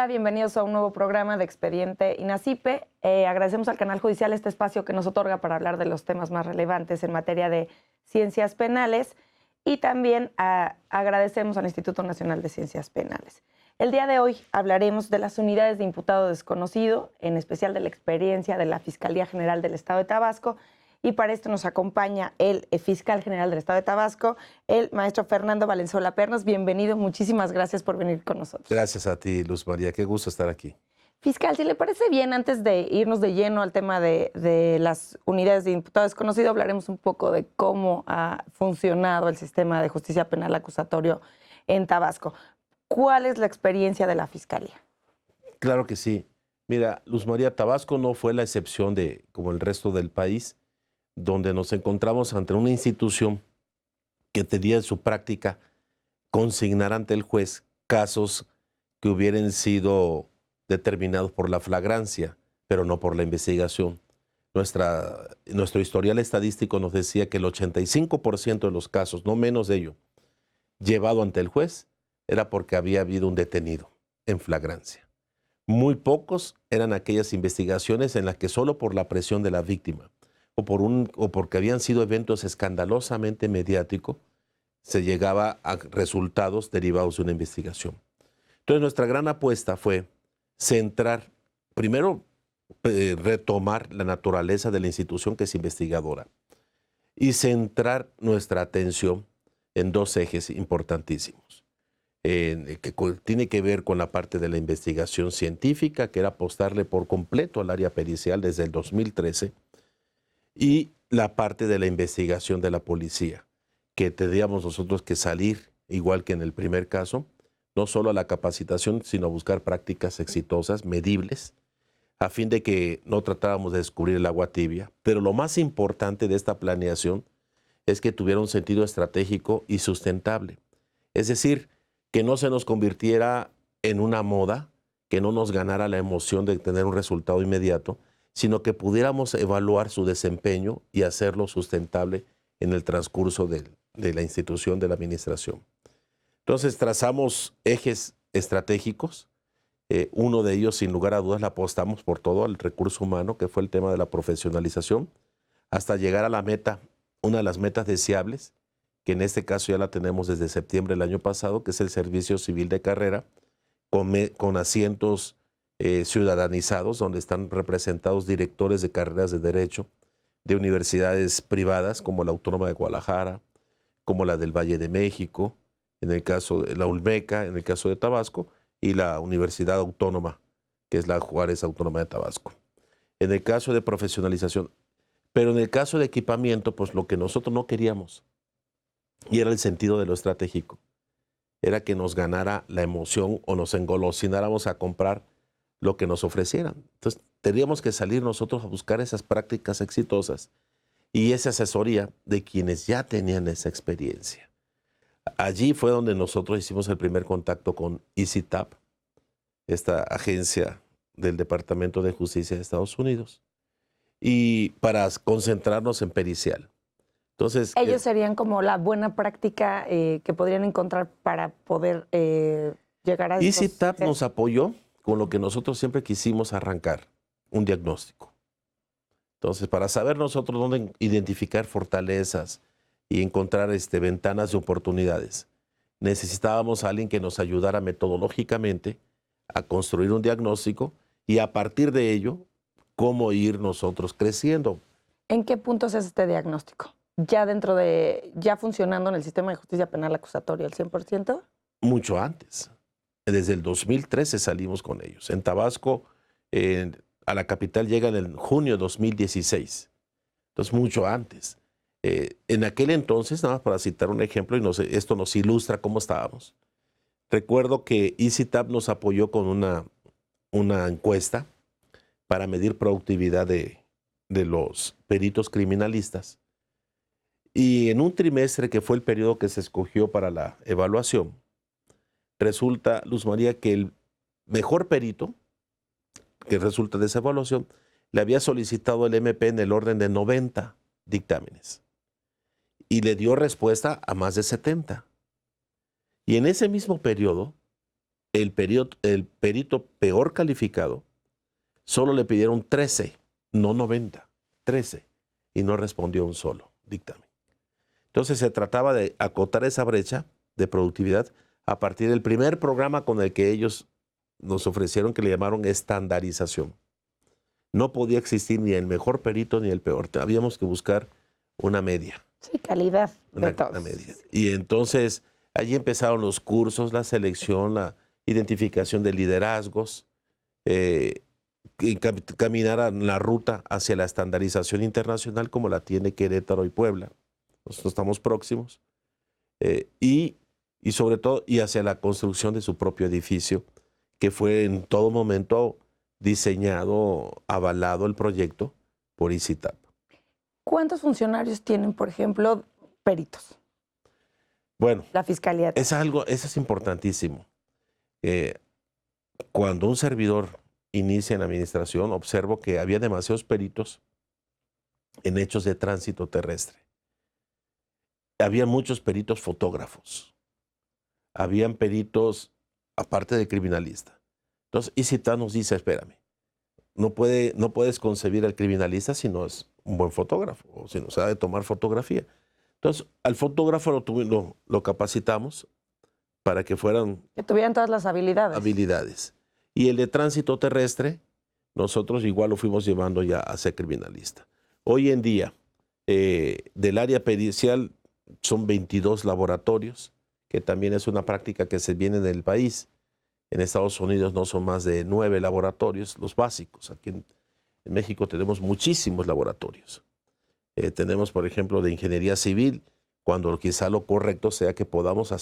Hola, bienvenidos a un nuevo programa de Expediente INACIPE. Agradecemos al canal judicial este espacio que nos otorga para hablar de los temas más relevantes en materia de ciencias penales y también agradecemos al Instituto Nacional de Ciencias Penales. El día de hoy hablaremos de las unidades de imputado desconocido, en especial de la experiencia de la Fiscalía General del Estado de Tabasco. Y para esto nos acompaña el fiscal general del Estado de Tabasco, el maestro Fernando Valenzuela Pernos. Bienvenido, muchísimas gracias por venir con nosotros. Gracias a ti, Luz María, qué gusto estar aquí. Fiscal, si le parece bien, antes de irnos de lleno al tema de las unidades de imputado desconocido, hablaremos un poco de cómo ha funcionado el sistema de justicia penal acusatorio en Tabasco. ¿Cuál es la experiencia de la Fiscalía? Claro que sí. Mira, Luz María, Tabasco no fue la excepción como el resto del país, donde nos encontramos ante una institución que tenía en su práctica consignar ante el juez casos que hubieran sido determinados por la flagrancia, pero no por la investigación. Nuestro historial estadístico nos decía que el 85% de los casos, no menos de ello, llevado ante el juez, era porque había habido un detenido en flagrancia. Muy pocos eran aquellas investigaciones en las que solo por la presión de la víctima o porque habían sido eventos escandalosamente mediáticos, se llegaba a resultados derivados de una investigación. Entonces nuestra gran apuesta fue centrar, primero retomar la naturaleza de la institución que es investigadora y centrar nuestra atención en dos ejes importantísimos. Que tiene que ver con la parte de la investigación científica, que era apostarle por completo al área pericial desde el 2013, y la parte de la investigación de la policía, que tendríamos nosotros que salir, igual que en el primer caso, no solo a la capacitación, sino a buscar prácticas exitosas, medibles, a fin de que no tratáramos de descubrir el agua tibia. Pero lo más importante de esta planeación es que tuviera un sentido estratégico y sustentable. Es decir, que no se nos convirtiera en una moda, que no nos ganara la emoción de tener un resultado inmediato, sino que pudiéramos evaluar su desempeño y hacerlo sustentable en el transcurso de la institución, de la administración. Entonces trazamos ejes estratégicos. Uno de ellos, sin lugar a dudas, le apostamos por todo al recurso humano, que fue el tema de la profesionalización, hasta llegar a la meta, una de las metas deseables, que en este caso ya la tenemos desde septiembre del año pasado, que es el servicio civil de carrera, con asientos ciudadanizados, donde están representados directores de carreras de derecho de universidades privadas como la Autónoma de Guadalajara, como la del Valle de México, en el caso de la Olmeca, en el caso de Tabasco, y la Universidad Autónoma, que es la Juárez Autónoma de Tabasco. En el caso de profesionalización, pero en el caso de equipamiento, pues lo que nosotros no queríamos, y era el sentido de lo estratégico, era que nos ganara la emoción o nos engolosináramos a comprar lo que nos ofrecieran. Entonces, tendríamos que salir nosotros a buscar esas prácticas exitosas y esa asesoría de quienes ya tenían esa experiencia. Allí fue donde nosotros hicimos el primer contacto con EasyTap, esta agencia del Departamento de Justicia de Estados Unidos, y para concentrarnos en pericial. Entonces, ellos serían como la buena práctica que podrían encontrar para poder llegar a estos... EasyTap nos apoyó con lo que nosotros siempre quisimos arrancar, un diagnóstico. Entonces, para saber nosotros dónde identificar fortalezas y encontrar ventanas de oportunidades, necesitábamos a alguien que nos ayudara metodológicamente a construir un diagnóstico y a partir de ello, cómo ir nosotros creciendo. ¿En qué puntos es este diagnóstico? ¿Ya funcionando en el sistema de justicia penal acusatorio al 100%? Mucho antes. Desde el 2013 salimos con ellos. En Tabasco, a la capital llegan en junio de 2016. Entonces, mucho antes. En aquel entonces, nada más para citar un ejemplo, y esto nos ilustra cómo estábamos. Recuerdo que EasyTap nos apoyó con una encuesta para medir productividad de los peritos criminalistas. Y en un trimestre, que fue el periodo que se escogió para la evaluación, resulta, Luz María, que el mejor perito que resulta de esa evaluación le había solicitado el MP en el orden de 90 dictámenes y le dio respuesta a más de 70. Y en ese mismo periodo el perito peor calificado, solo le pidieron 13, no 90, 13, y no respondió un solo dictamen. Entonces se trataba de acotar esa brecha de productividad a partir del primer programa con el que ellos nos ofrecieron, que le llamaron estandarización. No podía existir ni el mejor perito ni el peor. Habíamos que buscar una media. Sí, calidad de Una todos. media. Y entonces allí empezaron los cursos, la selección, la identificación de liderazgos, y caminar a la ruta hacia la estandarización internacional como la tiene Querétaro y Puebla. Nosotros estamos próximos. Y sobre todo, y hacia la construcción de su propio edificio, que fue en todo momento diseñado, avalado el proyecto por ICITAP. ¿Cuántos funcionarios tienen, por ejemplo, peritos? Bueno, La fiscalía. eso es importantísimo. Cuando un servidor inicia en la administración, observo que había demasiados peritos en hechos de tránsito terrestre. Había muchos peritos fotógrafos. Habían peritos, aparte de criminalista. Entonces, ICITAP nos dice, espérame, no puedes concebir al criminalista si no es un buen fotógrafo, o si no sabe tomar fotografía. Entonces, al fotógrafo lo capacitamos para que tuvieran todas las habilidades. Y el de tránsito terrestre, nosotros igual lo fuimos llevando ya a ser criminalista. Hoy en día, del área pericial son 22 laboratorios, que también es una práctica que se viene en el país. En Estados Unidos no son más de 9 laboratorios, los básicos. Aquí en México tenemos muchísimos laboratorios. Tenemos, por ejemplo, de ingeniería civil, cuando quizá lo correcto sea que podamos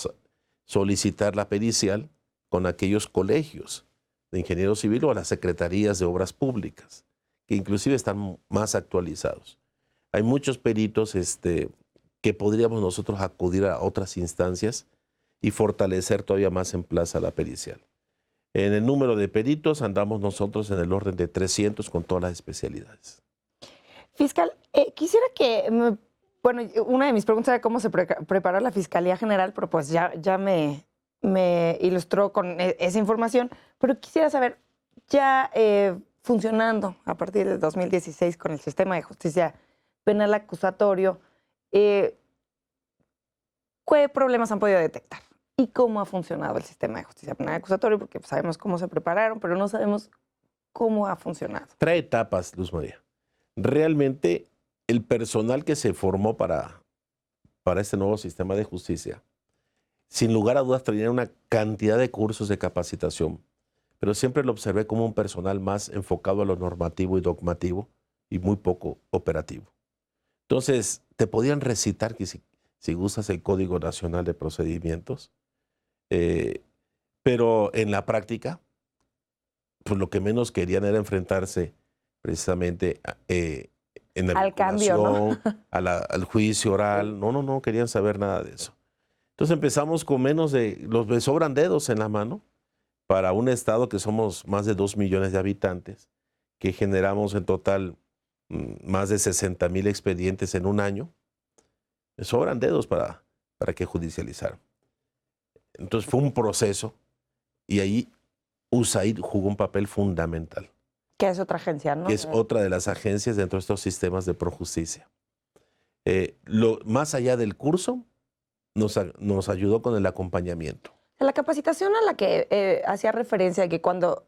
solicitar la pericial con aquellos colegios de ingeniero civil o a las secretarías de obras públicas, que inclusive están más actualizados. Hay muchos peritos que podríamos nosotros acudir a otras instancias y fortalecer todavía más en plaza la pericial. En el número de peritos andamos nosotros en el orden de 300 con todas las especialidades. Fiscal, quisiera que, bueno, una de mis preguntas era cómo se prepara la Fiscalía General, pero pues ya me ilustró con esa información, pero quisiera saber, ya funcionando a partir de 2016 con el sistema de justicia penal acusatorio, ¿qué problemas han podido detectar? ¿Y cómo ha funcionado el sistema de justicia penal acusatorio? Porque sabemos cómo se prepararon, pero no sabemos cómo ha funcionado. Trae etapas, Luz María. Realmente el personal que se formó para este nuevo sistema de justicia, sin lugar a dudas traía una cantidad de cursos de capacitación, pero siempre lo observé como un personal más enfocado a lo normativo y dogmativo y muy poco operativo. Entonces, te podían recitar, que si gustas, el Código Nacional de Procedimientos, pero en la práctica, pues lo que menos querían era enfrentarse precisamente en la al cambio, ¿no? al juicio oral. No querían saber nada de eso. Entonces empezamos con menos me sobran dedos en la mano para un estado que somos más de 2 millones de habitantes, que generamos en total más de 60,000 expedientes en un año. Me sobran dedos para que judicializaran. Entonces fue un proceso y ahí USAID jugó un papel fundamental. Que es otra agencia, ¿no? Que es otra de las agencias dentro de estos sistemas de projusticia. Más allá del curso, nos ayudó con el acompañamiento. La capacitación a la que hacía referencia, que cuando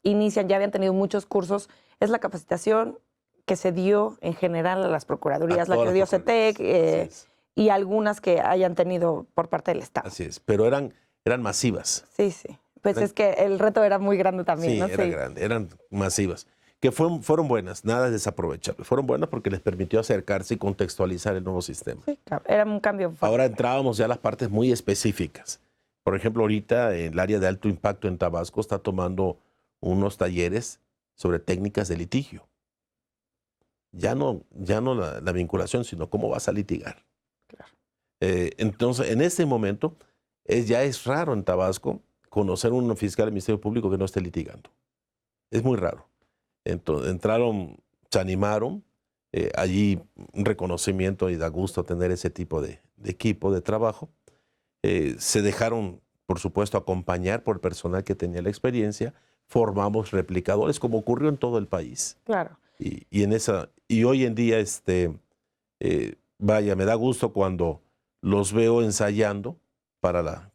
inician ya habían tenido muchos cursos, es la capacitación que se dio en general a las procuradurías, la que dio CETEC y algunas que hayan tenido por parte del Estado. Así es, pero eran masivas. Sí. Pues es que el reto era muy grande también, sí, ¿no? Era grande, eran masivas. Que fueron buenas, nada desaprovechable. Fueron buenas porque les permitió acercarse y contextualizar el nuevo sistema. Sí, era un cambio fuerte. Ahora entrábamos ya a las partes muy específicas. Por ejemplo, ahorita el área de alto impacto en Tabasco está tomando unos talleres sobre técnicas de litigio. Ya no la vinculación, sino cómo vas a litigar. Claro. Entonces, en este momento, ya es raro en Tabasco conocer un fiscal del Ministerio Público que no esté litigando. Es muy raro. Entonces, se animaron, allí un reconocimiento y da gusto tener ese tipo de equipo de trabajo. Se dejaron por supuesto, acompañar por el personal que tenía la experiencia, formamos replicadores, como ocurrió en todo el país. Claro. Y hoy en día, vaya, me da gusto cuando los veo ensayando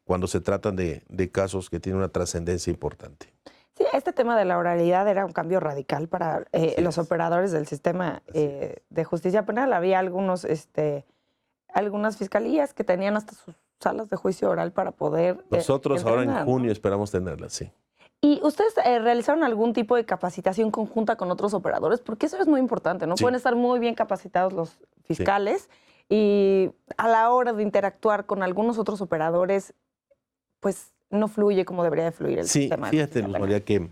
cuando se tratan de casos que tienen una trascendencia importante. Sí, este tema de la oralidad era un cambio radical para los operadores del sistema de justicia penal. Había algunas fiscalías que tenían hasta sus salas de juicio oral para poder Nosotros ahora en junio ¿no? esperamos tenerlas, sí. ¿Y ustedes realizaron algún tipo de capacitación conjunta con otros operadores? Porque eso es muy importante, ¿no? Sí. Pueden estar muy bien capacitados los fiscales y a la hora de interactuar con algunos otros operadores, pues no fluye como debería de fluir el sistema. Sí, fíjate, Luz María, que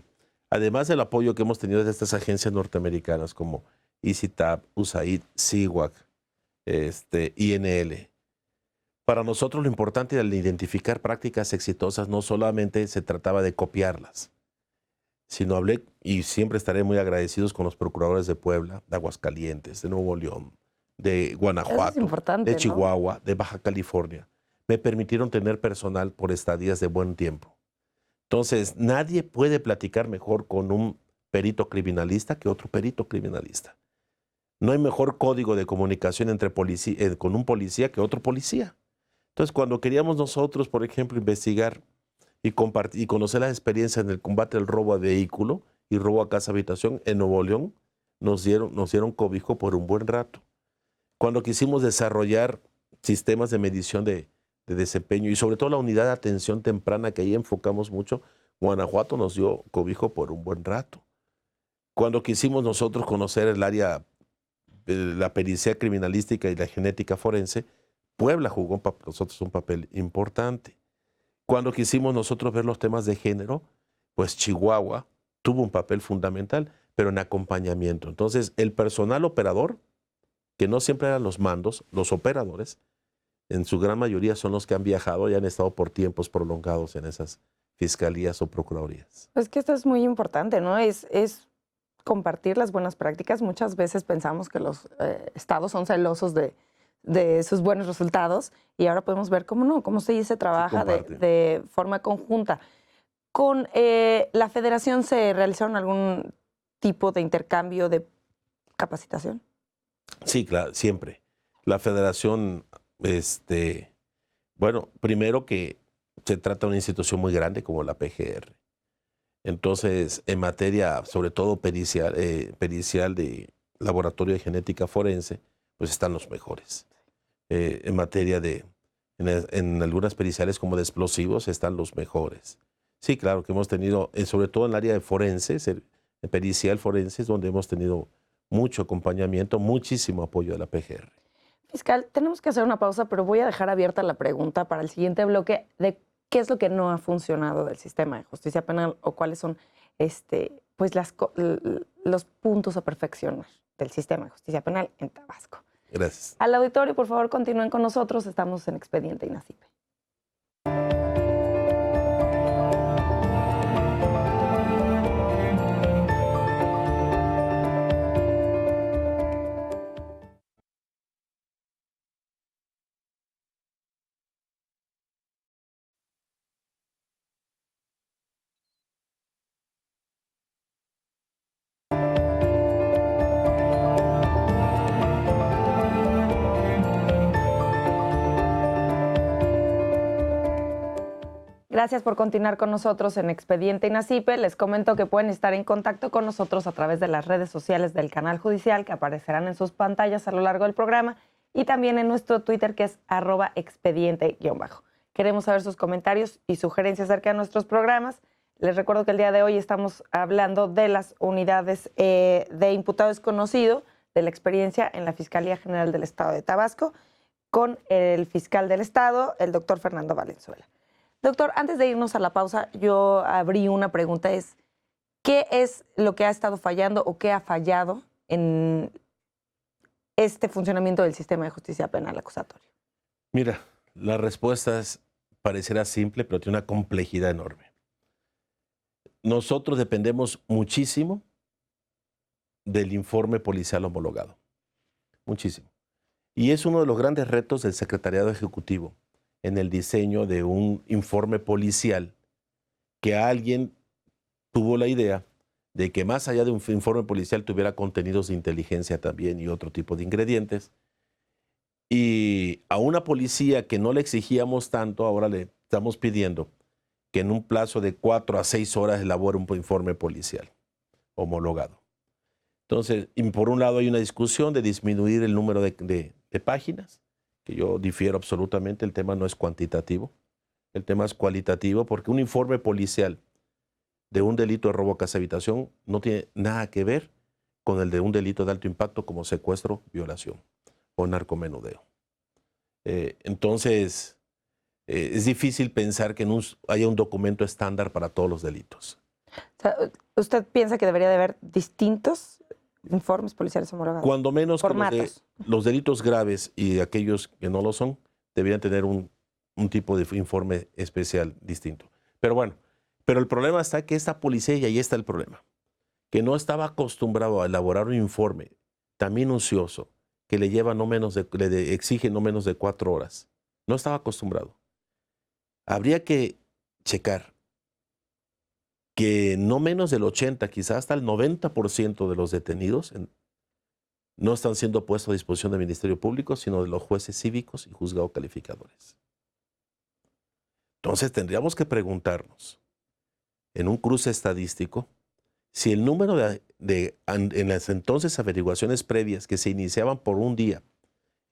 además del apoyo que hemos tenido de estas agencias norteamericanas como ICITAP, USAID, CIWAC, INL, para nosotros lo importante al identificar prácticas exitosas no solamente se trataba de copiarlas, sino hablé y siempre estaré muy agradecidos con los procuradores de Puebla, de Aguascalientes, de Nuevo León, de Guanajuato, de Chihuahua, ¿no? De Baja California. Me permitieron tener personal por estadías de buen tiempo. Entonces, nadie puede platicar mejor con un perito criminalista que otro perito criminalista. No hay mejor código de comunicación entre con un policía que otro policía. Entonces, cuando queríamos nosotros, por ejemplo, investigar y compartir y conocer las experiencias en el combate al robo a vehículo y robo a casa habitación en Nuevo León, nos dieron cobijo por un buen rato. Cuando quisimos desarrollar sistemas de medición de desempeño y sobre todo la unidad de atención temprana, que ahí enfocamos mucho, Guanajuato nos dio cobijo por un buen rato. Cuando quisimos nosotros conocer el área de la pericia criminalística y la genética forense, Puebla jugó para nosotros un papel importante. Cuando quisimos nosotros ver los temas de género, pues Chihuahua tuvo un papel fundamental, pero en acompañamiento. Entonces, el personal operador, que no siempre eran los mandos, los operadores, en su gran mayoría son los que han viajado y han estado por tiempos prolongados en esas fiscalías o procuradurías. Pues que esto es muy importante, ¿no? Es compartir las buenas prácticas. Muchas veces pensamos que los estados son celosos de sus buenos resultados y ahora podemos ver cómo no, cómo se trabaja de forma conjunta. ¿Con la federación se realizaron algún tipo de intercambio de capacitación? Sí, claro, siempre. La federación, bueno, primero que se trata de una institución muy grande como la PGR. Entonces, en materia, sobre todo pericial de laboratorio de genética forense, pues están los mejores. En materia en algunas periciales como de explosivos están los mejores. Sí, claro que hemos tenido, sobre todo en el área de forenses, pericial forenses, donde hemos tenido mucho acompañamiento, muchísimo apoyo de la PGR. Fiscal, tenemos que hacer una pausa, pero voy a dejar abierta la pregunta para el siguiente bloque de qué es lo que no ha funcionado del sistema de justicia penal o cuáles son pues los puntos a perfeccionar del sistema de justicia penal en Tabasco. Gracias. Al auditorio, por favor, continúen con nosotros. Estamos en Expediente INACIPE. Gracias por continuar con nosotros en Expediente INACIPE. Les comento que pueden estar en contacto con nosotros a través de las redes sociales del canal judicial que aparecerán en sus pantallas a lo largo del programa y también en nuestro Twitter que es @expediente_. Queremos saber sus comentarios y sugerencias acerca de nuestros programas. Les recuerdo que el día de hoy estamos hablando de las unidades de imputado desconocido, de la experiencia en la Fiscalía General del Estado de Tabasco, con el fiscal del Estado, el doctor Fernando Valenzuela. Doctor, antes de irnos a la pausa, yo abrí una pregunta, ¿qué es lo que ha estado fallando o qué ha fallado en este funcionamiento del sistema de justicia penal acusatorio? Mira, la respuesta parecerá simple, pero tiene una complejidad enorme. Nosotros dependemos muchísimo del informe policial homologado, muchísimo. Y es uno de los grandes retos del Secretariado Ejecutivo, en el diseño de un informe policial que alguien tuvo la idea de que más allá de un informe policial tuviera contenidos de inteligencia también y otro tipo de ingredientes. Y a una policía que no le exigíamos tanto, ahora le estamos pidiendo que en un plazo de 4 a 6 horas elabore un informe policial homologado. Entonces, y por un lado hay una discusión de disminuir el número de páginas, que yo difiero absolutamente, el tema no es cuantitativo, el tema es cualitativo, porque un informe policial de un delito de robo, casa, habitación no tiene nada que ver con el de un delito de alto impacto como secuestro, violación o narcomenudeo. Entonces, es difícil pensar que haya un documento estándar para todos los delitos. O sea, ¿usted piensa que debería de haber distintos informes policiales homologados? Cuando menos que los delitos graves y aquellos que no lo son, deberían tener un tipo de informe especial distinto. Pero bueno, pero el problema está que esta policía, y ahí está el problema, que no estaba acostumbrado a elaborar un informe tan minucioso que le lleva exige no menos de 4 horas. No estaba acostumbrado. Habría que checar que no menos del 80, quizás hasta el 90% de los detenidos no están siendo puestos a disposición del Ministerio Público, sino de los jueces cívicos y juzgados calificadores. Entonces tendríamos que preguntarnos, en un cruce estadístico, si el número en las entonces averiguaciones previas que se iniciaban por un día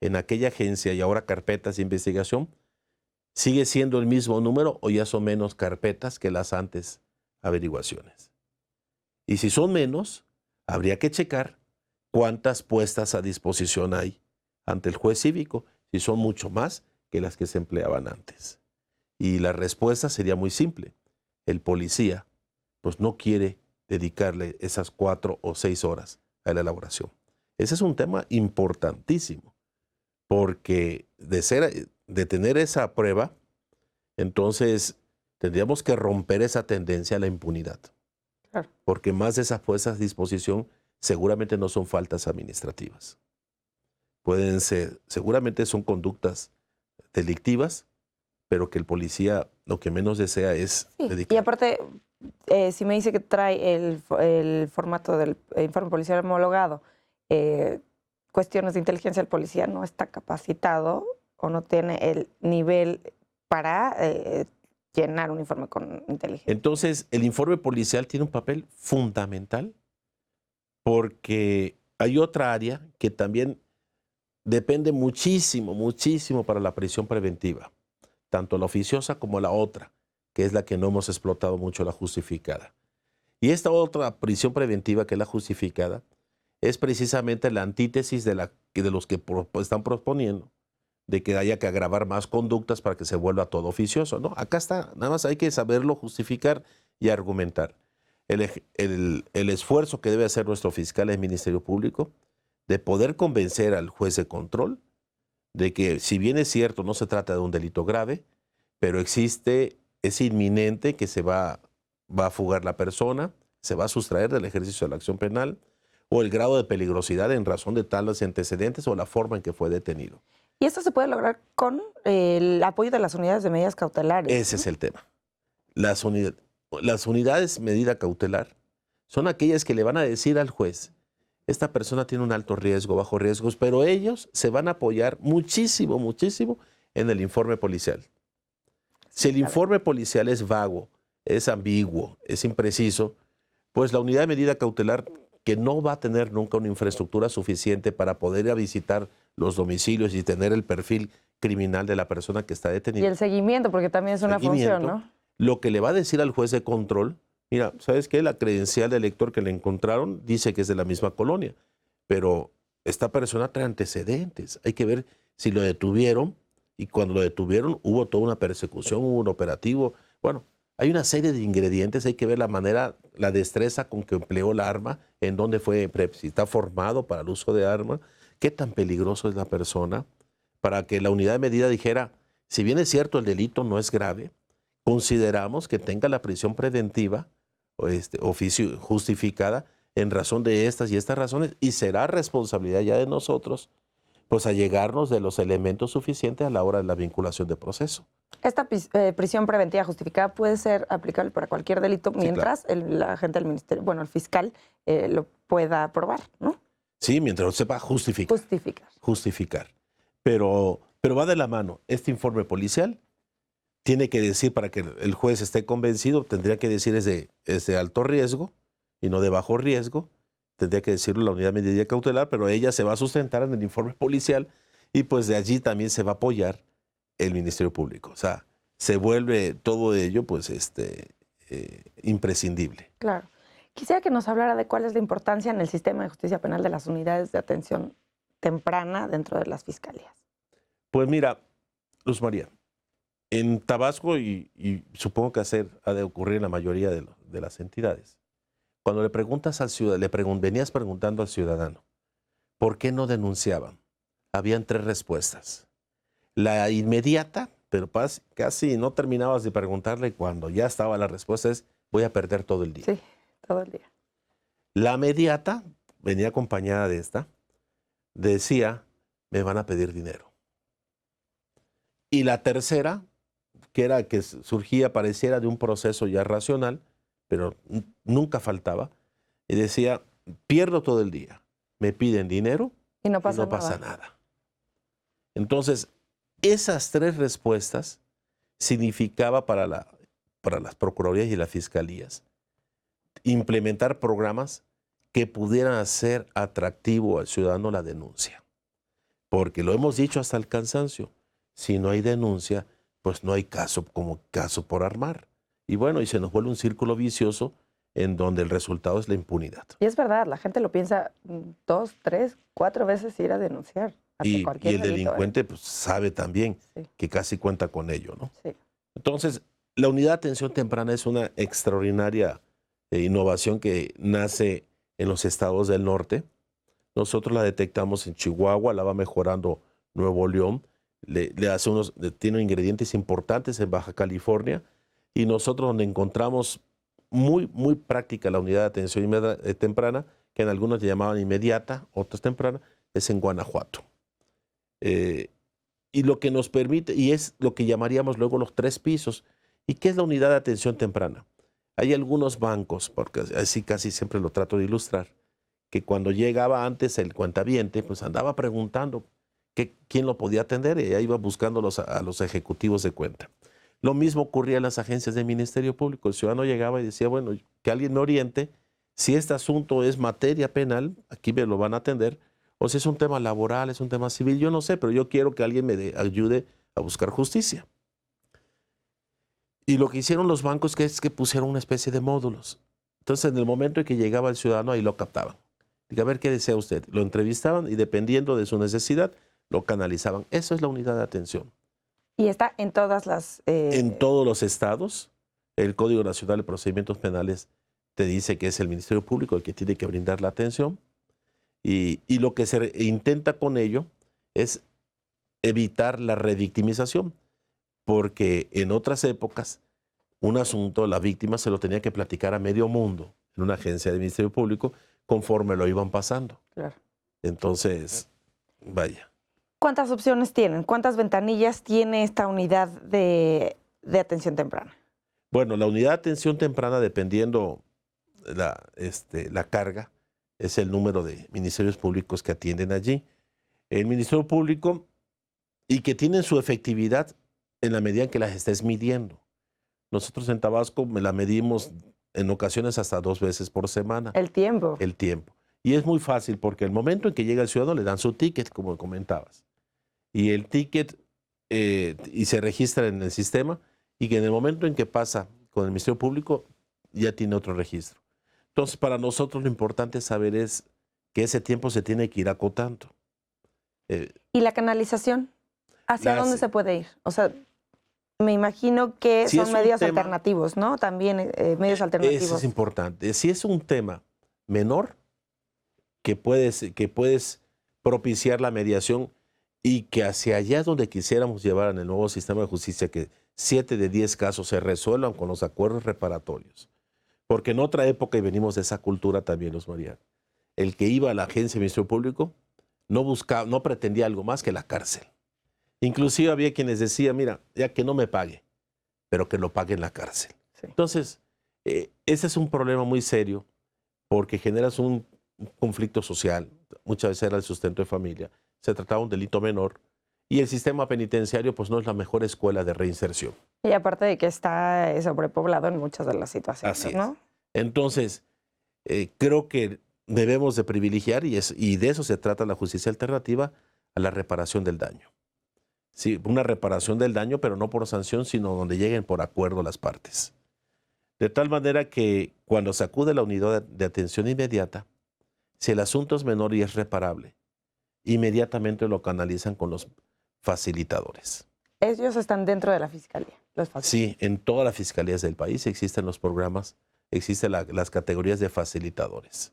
en aquella agencia y ahora carpetas de investigación, sigue siendo el mismo número o ya son menos carpetas que las antes averiguaciones. Y si son menos, habría que checar cuántas puestas a disposición hay ante el juez cívico, si son mucho más que las que se empleaban antes. Y la respuesta sería muy simple. El policía pues no quiere dedicarle esas 4 o 6 horas a la elaboración. Ese es un tema importantísimo, porque de tener esa prueba, entonces tendríamos que romper esa tendencia a la impunidad. Claro. Porque más de esas puestas a disposición seguramente no son faltas administrativas. Pueden ser, seguramente son conductas delictivas, pero que el policía lo que menos desea es dedicar. Y aparte, si me dice que trae el formato del informe policial homologado, cuestiones de inteligencia, el policía no está capacitado o no tiene el nivel para llenar un informe con inteligencia. Entonces, el informe policial tiene un papel fundamental porque hay otra área que también depende muchísimo, muchísimo para la prisión preventiva, tanto la oficiosa como la otra, que es la que no hemos explotado mucho, la justificada. Y esta otra prisión preventiva, que es la justificada, es precisamente la antítesis de los que están proponiendo, de que haya que agravar más conductas para que se vuelva todo oficioso. No, acá está, nada más hay que saberlo justificar y argumentar. El esfuerzo que debe hacer nuestro fiscal y el Ministerio Público de poder convencer al juez de control de que, si bien es cierto, no se trata de un delito grave, pero es inminente que se va a fugar la persona, se va a sustraer del ejercicio de la acción penal, o el grado de peligrosidad en razón de tales antecedentes o la forma en que fue detenido. Y esto se puede lograr con el apoyo de las unidades de medidas cautelares. Ese es el tema. Las unidades medida cautelar son aquellas que le van a decir al juez: esta persona tiene un alto riesgo, bajo riesgos, pero ellos se van a apoyar muchísimo, muchísimo en el informe policial. Si el informe policial es vago, es ambiguo, es impreciso, pues la unidad de medida cautelar, que no va a tener nunca una infraestructura suficiente para poder ir a visitar los domicilios y tener el perfil criminal de la persona que está detenida. Y el seguimiento, porque también es una función, ¿no? Lo que le va a decir al juez de control: mira, ¿sabes qué? La credencial del lector que le encontraron dice que es de la misma colonia, pero esta persona trae antecedentes. Hay que ver si lo detuvieron, y cuando lo detuvieron hubo toda una persecución, hubo un operativo. Bueno, hay una serie de ingredientes, hay que ver la manera, la destreza con que empleó la arma, en dónde fue, si está formado para el uso de arma, qué tan peligroso es la persona, para que la unidad de medida dijera: si bien es cierto el delito no es grave, consideramos que tenga la prisión preventiva oficio justificada en razón de estas y estas razones, y será responsabilidad ya de nosotros pues allegarnos de los elementos suficientes a la hora de la vinculación de proceso. Esta prisión preventiva justificada puede ser aplicable para cualquier delito mientras el agente del ministerio, bueno, el fiscal lo pueda aprobar, ¿no? Sí, mientras lo sepa justificar. Justificar. Pero va de la mano. Este informe policial tiene que decir, para que el juez esté convencido, tendría que decir es de alto riesgo y no de bajo riesgo. Tendría que decirlo la unidad de medida cautelar, pero ella se va a sustentar en el informe policial y pues de allí también se va a apoyar el Ministerio Público. O sea, se vuelve todo ello pues imprescindible. Claro. Quisiera que nos hablara de cuál es la importancia en el sistema de justicia penal de las unidades de atención temprana dentro de las fiscalías. Pues mira, Luz María, en Tabasco y supongo que ha de ocurrir en la mayoría de las entidades, cuando le preguntas al ciudadano, venías preguntando al ciudadano, ¿por qué no denunciaban? Habían 3 respuestas. La inmediata, pero casi no terminabas de preguntarle y cuando ya estaba la respuesta es, voy a perder todo el día. Sí, todo el día. La mediata, venía acompañada de esta, decía, me van a pedir dinero. Y la tercera, que era que surgía, pareciera de un proceso ya racional, pero nunca faltaba, y decía, pierdo todo el día, me piden dinero y no pasa nada. Entonces, esas 3 respuestas significaba para las procuradurías y las fiscalías implementar programas que pudieran hacer atractivo al ciudadano la denuncia. Porque lo hemos dicho hasta el cansancio, si no hay denuncia, pues no hay caso como caso por armar. Y bueno, y se nos vuelve un círculo vicioso en donde el resultado es la impunidad. Y es verdad, la gente lo piensa 2, 3, 4 veces ir a denunciar. Y el delincuente pues, sabe también que casi cuenta con ello, ¿no? Sí. Entonces, la unidad de atención temprana es una extraordinaria innovación que nace en los estados del norte. Nosotros la detectamos en Chihuahua, la va mejorando Nuevo León, tiene ingredientes importantes en Baja California, y nosotros donde encontramos muy, muy práctica la unidad de atención temprana, que en algunos le llamaban inmediata, otras temprana, es en Guanajuato. Y lo que nos permite, y es lo que llamaríamos luego los 3 pisos. ¿Y qué es la unidad de atención temprana? Hay algunos bancos, porque así casi siempre lo trato de ilustrar, que cuando llegaba antes el cuentaviente, pues andaba preguntando quién lo podía atender y ahí iba buscando a los ejecutivos de cuenta. Lo mismo ocurría en las agencias del Ministerio Público. El ciudadano llegaba y decía, bueno, que alguien me oriente, si este asunto es materia penal, aquí me lo van a atender, o si es un tema laboral, es un tema civil, yo no sé, pero yo quiero que alguien me ayude a buscar justicia. Y lo que hicieron los bancos es que pusieron una especie de módulos. Entonces, en el momento en que llegaba el ciudadano, ahí lo captaban. Diga, a ver, ¿qué desea usted? Lo entrevistaban y dependiendo de su necesidad, lo canalizaban. Eso es la unidad de atención. Y está en todas las... En todos los estados. El Código Nacional de Procedimientos Penales te dice que es el Ministerio Público el que tiene que brindar la atención. Y lo que se intenta con ello es evitar la revictimización. Porque en otras épocas, un asunto, la víctima se lo tenía que platicar a medio mundo en una agencia del Ministerio Público conforme lo iban pasando. Claro. Entonces, vaya. ¿Cuántas opciones tienen? ¿Cuántas ventanillas tiene esta unidad de atención temprana? Bueno, la unidad de atención temprana, dependiendo la carga, es el número de ministerios públicos que atienden allí. El Ministerio Público, y que tienen su efectividad en la medida en que las estés midiendo. Nosotros en Tabasco la medimos en ocasiones hasta 2 veces por semana. El tiempo. El tiempo. Y es muy fácil porque el momento en que llega el ciudadano le dan su ticket, como comentabas. Y el ticket y se registra en el sistema y que en el momento en que pasa con el Ministerio Público ya tiene otro registro. Entonces, para nosotros lo importante saber es que ese tiempo se tiene que ir acotando. ¿Y la canalización? ¿Hacia dónde se puede ir? O sea, me imagino que son medios alternativos, ¿no? También medios alternativos. Eso es importante. Si es un tema menor, que puedes propiciar la mediación y que hacia allá donde quisiéramos llevar en el nuevo sistema de justicia, que 7 de 10 casos se resuelvan con los acuerdos reparatorios. Porque en otra época, y venimos de esa cultura también, Luz María, el que iba a la agencia de Ministerio Público no pretendía algo más que la cárcel. Inclusive había quienes decían, mira, ya que no me pague, pero que lo pague en la cárcel. Sí. Entonces, ese es un problema muy serio porque generas un conflicto social. Muchas veces era el sustento de familia. Se trataba de un delito menor y el sistema penitenciario pues no es la mejor escuela de reinserción. Y aparte de que está sobrepoblado en muchas de las situaciones, Así es. ¿no? Entonces, creo que debemos de privilegiar, y de eso se trata la justicia alternativa, a la reparación del daño. Sí, una reparación del daño, pero no por sanción, sino donde lleguen por acuerdo las partes. De tal manera que cuando se acude a la unidad de atención inmediata, si el asunto es menor y es reparable, inmediatamente lo canalizan con los facilitadores. Ellos están dentro de la fiscalía, los facilitadores. Sí, en todas las fiscalías del país existen los programas, existen las categorías de facilitadores,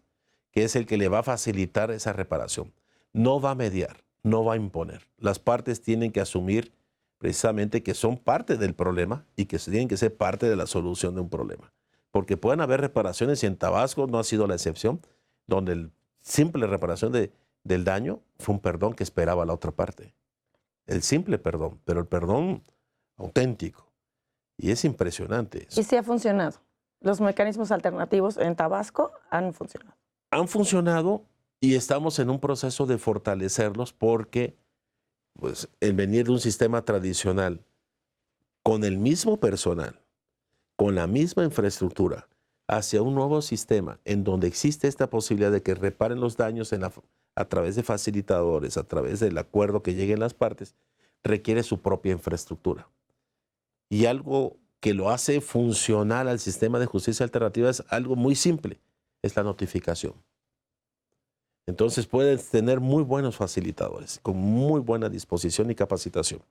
que es el que le va a facilitar esa reparación. No va a mediar, no va a imponer. Las partes tienen que asumir precisamente que son parte del problema y que tienen que ser parte de la solución de un problema. Porque pueden haber reparaciones, y en Tabasco no ha sido la excepción, donde la simple reparación del daño fue un perdón que esperaba la otra parte. El simple perdón, pero el perdón auténtico. Y es impresionante eso. Y sí ha funcionado. Los mecanismos alternativos en Tabasco han funcionado. Han funcionado y estamos en un proceso de fortalecerlos porque pues, el venir de un sistema tradicional con el mismo personal, con la misma infraestructura, hacia un nuevo sistema en donde existe esta posibilidad de que reparen los daños a través de facilitadores, a través del acuerdo que lleguen las partes, requiere su propia infraestructura. Y algo que lo hace funcional al sistema de justicia alternativa es algo muy simple, es la notificación. Entonces puedes tener muy buenos facilitadores, con muy buena disposición y capacitación.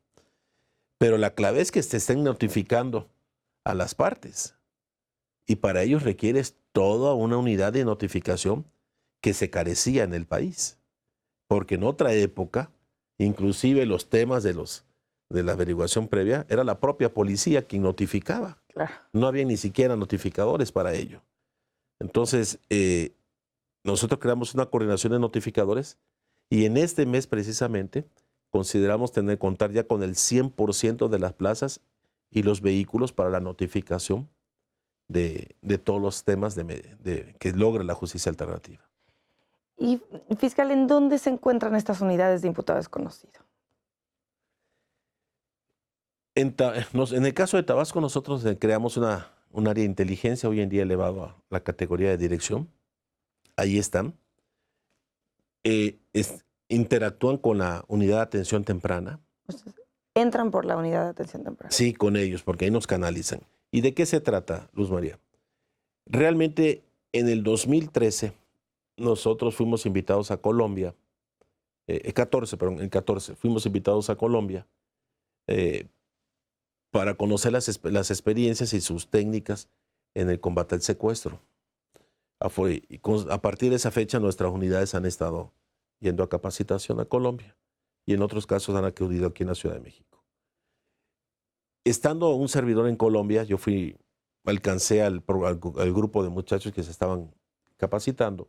Pero la clave es que te estén notificando a las partes. Y para ello requieres toda una unidad de notificación que se carecía en el país. Porque en otra época, inclusive los temas de la averiguación previa, era la propia policía quien notificaba. Claro. No había ni siquiera notificadores para ello. Entonces, nosotros creamos una coordinación de notificadores y en este mes precisamente consideramos contar ya con el 100% de las plazas y los vehículos para la notificación de todos los temas que logra la justicia alternativa. Y, fiscal, ¿en dónde se encuentran estas unidades de imputado desconocido? En el caso de Tabasco, nosotros creamos un área de inteligencia, hoy en día elevado a la categoría de dirección. Ahí están. Interactúan con la unidad de atención temprana. ¿Entran por la unidad de atención temprana? Sí, con ellos, porque ahí nos canalizan. ¿Y de qué se trata, Luz María? Realmente, en el 2013, nosotros fuimos invitados a Colombia, en 14, fuimos invitados a Colombia para conocer las experiencias y sus técnicas en el combate al secuestro. A partir de esa fecha, nuestras unidades han estado yendo a capacitación a Colombia y en otros casos han acudido aquí en la Ciudad de México. Estando un servidor en Colombia, yo alcancé al grupo de muchachos que se estaban capacitando.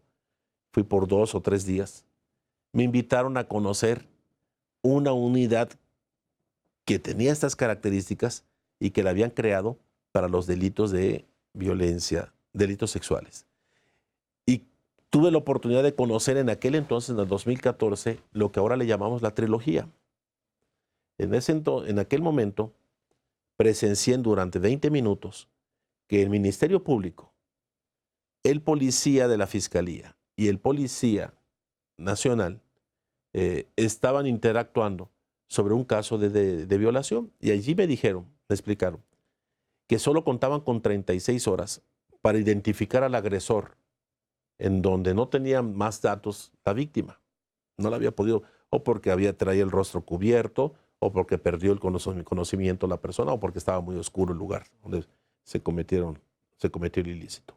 Fui por 2 o 3 días. Me invitaron a conocer una unidad que tenía estas características y que la habían creado para los delitos de violencia, delitos sexuales. Y tuve la oportunidad de conocer en aquel entonces, en el 2014, lo que ahora le llamamos la trilogía. En aquel momento, presencié durante 20 minutos que el Ministerio Público, el policía de la Fiscalía y el policía nacional estaban interactuando sobre un caso de violación. Y allí me explicaron, que solo contaban con 36 horas para identificar al agresor, en donde no tenían más datos la víctima. No la había podido, o porque traía el rostro cubierto, o porque perdió el conocimiento la persona, o porque estaba muy oscuro el lugar donde se cometió el ilícito.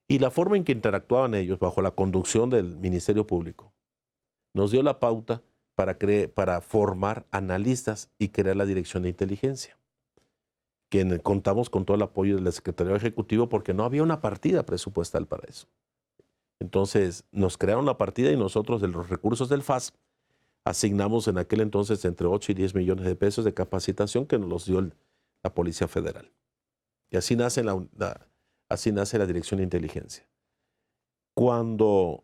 Y la forma en que interactuaban ellos, bajo la conducción del Ministerio Público, nos dio la pauta para formar analistas y crear la Dirección de Inteligencia, que contamos con todo el apoyo del Secretariado Ejecutivo porque no había una partida presupuestal para eso. Entonces nos crearon la partida y nosotros de los recursos del FAS asignamos en aquel entonces entre 8 y 10 millones de pesos de capacitación que nos los dio la Policía Federal. Y así nace así nace la Dirección de Inteligencia. Cuando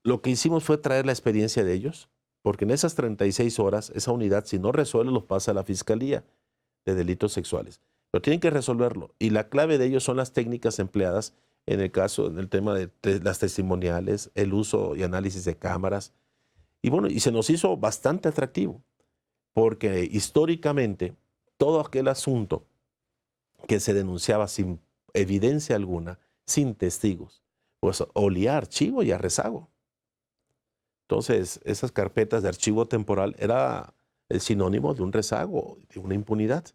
lo que hicimos fue traer la experiencia de ellos, porque en esas 36 horas, esa unidad, si no resuelve, los pasa a la Fiscalía de Delitos Sexuales. Pero tienen que resolverlo. Y la clave de ellos son las técnicas empleadas en el tema de las testimoniales, el uso y análisis de cámaras. Y bueno, y se nos hizo bastante atractivo, porque históricamente todo aquel asunto que se denunciaba sin evidencia alguna, sin testigos, pues olía a archivo y a rezago. Entonces, esas carpetas de archivo temporal era el sinónimo de un rezago, de una impunidad,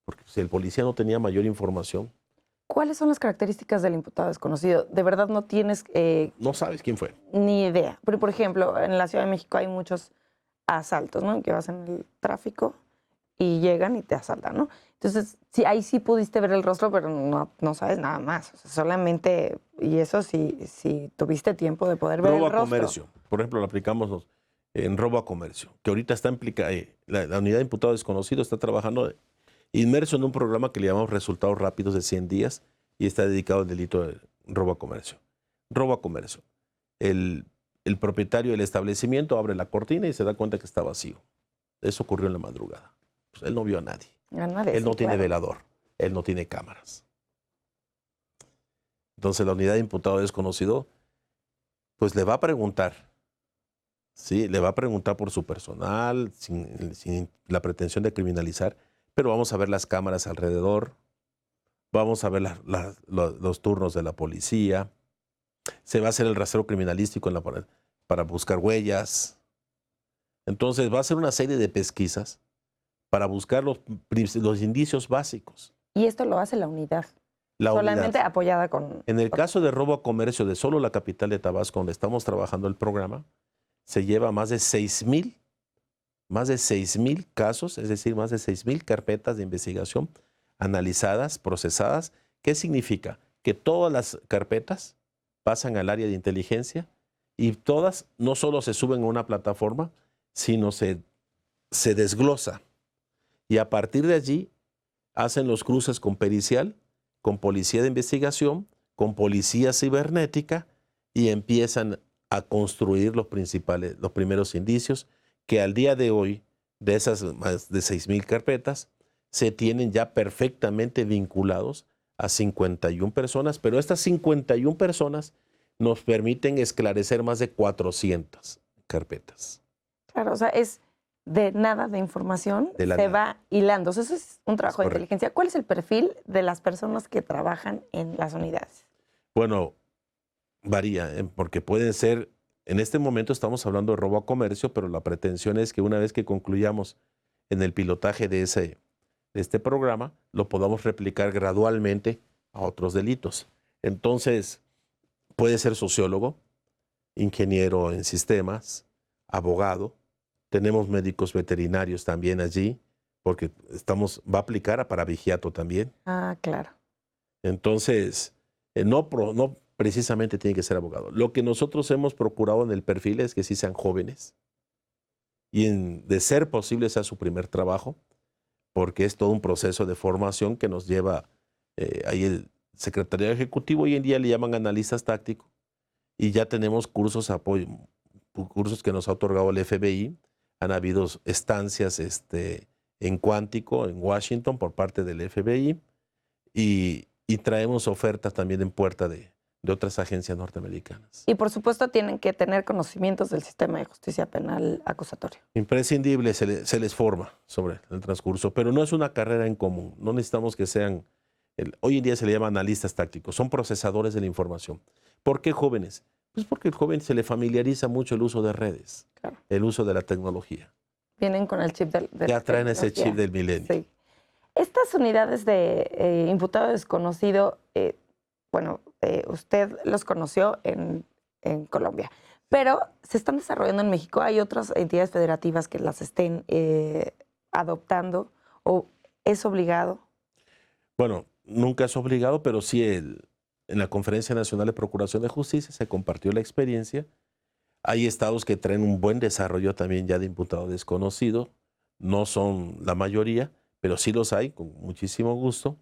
porque si el policía no tenía mayor información. ¿Cuáles son las características del imputado desconocido? De verdad no tienes no sabes quién fue. Ni idea. Pero, por ejemplo, en la Ciudad de México hay muchos asaltos, ¿no? Que vas en el tráfico y llegan y te asaltan, ¿no? Entonces, sí, ahí sí pudiste ver el rostro, pero no sabes nada más. O sea, solamente, y eso sí tuviste tiempo de poder ver el rostro. Robo a comercio. Por ejemplo, lo aplicamos en robo a comercio, que ahorita está implicada, la unidad de imputado desconocido está trabajando inmerso en un programa que le llamamos Resultados Rápidos de 100 días y está dedicado al delito de robo a comercio. Robo a comercio. El propietario del establecimiento abre la cortina y se da cuenta que está vacío. Eso ocurrió en la madrugada. Pues él no vio a nadie. Él no tiene velador. Él no tiene cámaras. Entonces la unidad de imputado desconocido pues le va a preguntar. Sí, le va a preguntar por su personal, sin la pretensión de criminalizar, pero vamos a ver las cámaras alrededor, vamos a ver los turnos de la policía, se va a hacer el rastreo criminalístico para buscar huellas. Entonces va a hacer una serie de pesquisas para buscar los indicios básicos. Y esto lo hace la unidad. Solamente apoyada con... En el caso de robo a comercio de solo la capital de Tabasco, donde estamos trabajando el programa, se lleva más de 6,000 casos, es decir, más de 6,000 carpetas de investigación analizadas, procesadas. ¿Qué significa? Que todas las carpetas pasan al área de inteligencia y todas no solo se suben a una plataforma, sino se desglosa. Y a partir de allí hacen los cruces con pericial, con policía de investigación, con policía cibernética y empiezan a construir los primeros indicios que al día de hoy, de esas más de 6,000 carpetas, se tienen ya perfectamente vinculados a 51 personas, pero estas 51 personas nos permiten esclarecer más de 400 carpetas. Claro, o sea, es de nada de información, se va hilando. O sea, eso es un trabajo de inteligencia. ¿Cuál es el perfil de las personas que trabajan en las unidades? Bueno, varía, porque pueden ser, en este momento estamos hablando de robo a comercio, pero la pretensión es que una vez que concluyamos en el pilotaje de este programa, lo podamos replicar gradualmente a otros delitos. Entonces, puede ser sociólogo, ingeniero en sistemas, abogado. Tenemos médicos veterinarios también allí, porque va a aplicar para vigiato también. Ah, claro. Entonces, no precisamente tiene que ser abogado. Lo que nosotros hemos procurado en el perfil es que sí sean jóvenes y de ser posible sea su primer trabajo, porque es todo un proceso de formación que nos lleva ahí el secretariado ejecutivo, hoy en día le llaman analistas tácticos, y ya tenemos cursos que nos ha otorgado el FBI. Han habido estancias en Cuántico, en Washington, por parte del FBI, y traemos ofertas también en puerta de otras agencias norteamericanas. Y por supuesto tienen que tener conocimientos del sistema de justicia penal acusatorio. Imprescindible, se les forma sobre el transcurso, pero no es una carrera en común. No necesitamos que sean, hoy en día se le llama analistas tácticos, son procesadores de la información. ¿Por qué jóvenes? Pues porque el joven se le familiariza mucho el uso de redes, claro, el uso de la tecnología. Vienen con el chip del ya traen ese chip del milenio. Sí. Estas unidades de imputado desconocido, usted los conoció en Colombia, pero se están desarrollando en México. ¿Hay otras entidades federativas que las estén adoptando o es obligado? Bueno, nunca es obligado, pero sí en la Conferencia Nacional de Procuración de Justicia se compartió la experiencia. Hay estados que traen un buen desarrollo también ya de imputado desconocido. No son la mayoría, pero sí los hay, con muchísimo gusto.